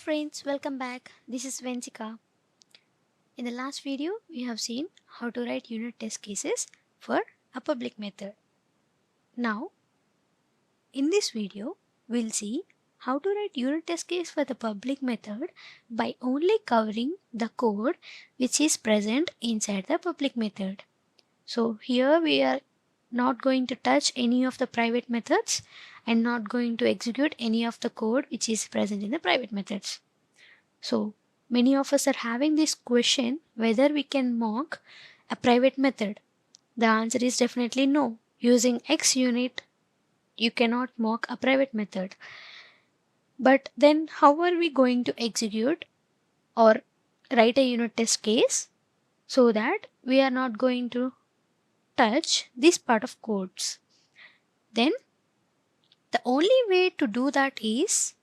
friends, welcome back. This is Vensika. In the last video, we have seen how to write unit test cases for a public method. Now, in this video, we'll see how to write unit test case for the public method by only covering the code which is present inside the public method. So here we are not going to touch any of the private methods and not going to execute any of the code which is present in the private methods. So many of us are having this question whether we can mock a private method. The answer is definitely no. Using xunit, you cannot mock a private method. But then how are we going to execute or write a unit test case so that we are not going to touch this part of codes? Then the only way to do that is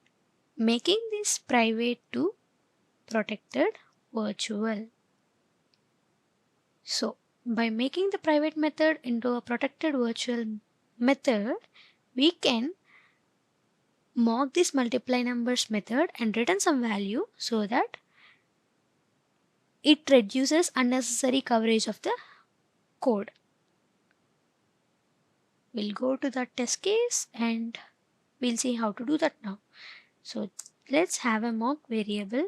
making this private to protected virtual. So by making the private method into a protected virtual method, we can mock this multiply numbers method and return some value so that it reduces unnecessary coverage of the code. We'll go to the test case and we'll see how to do that now. So let's have a mock variable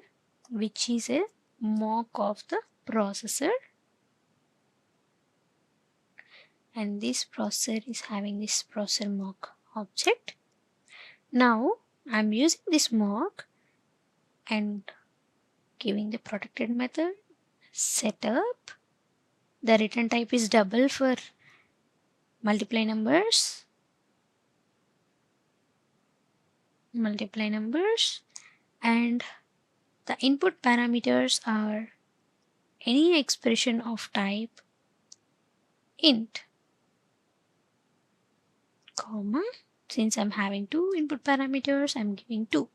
which is a mock of the processor, and this processor is having this processor mock object. Now I'm using this mock and giving the protected method setup. The return type is double for multiply numbers, and the input parameters are any expression of type int, comma. Since I'm having two input parameters, I'm giving 2.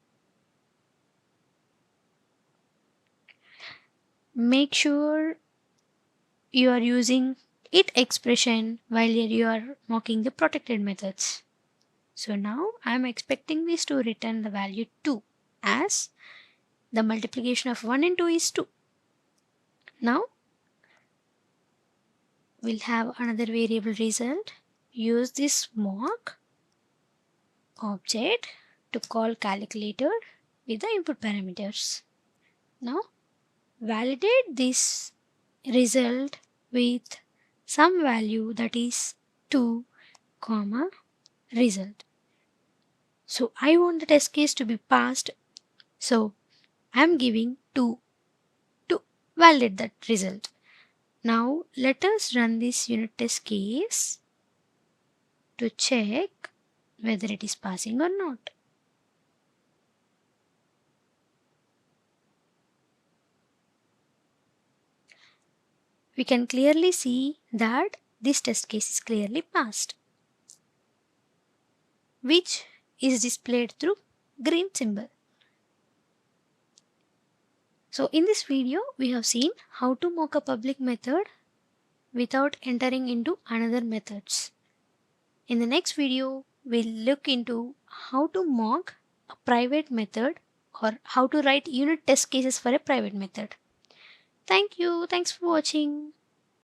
Make sure you are using it expression while you are mocking the protected methods. So now I'm expecting this to return the value 2 as the multiplication of 1 and 2 is 2. Now we'll have another variable result. Use this mock object to call calculator with the input parameters. Now validate this result with some value that is 2, comma, result. So I want the test case to be passed. So I'm giving 2 to validate that result. Now let us run this unit test case to check whether it is passing or not. We can clearly see that this test case is clearly passed, which is displayed through green symbol. So in this video, we have seen how to mock a public method without entering into another methods. In the next video, we'll look into how to mock a private method or how to write unit test cases for a private method. Thank you. Thanks for watching.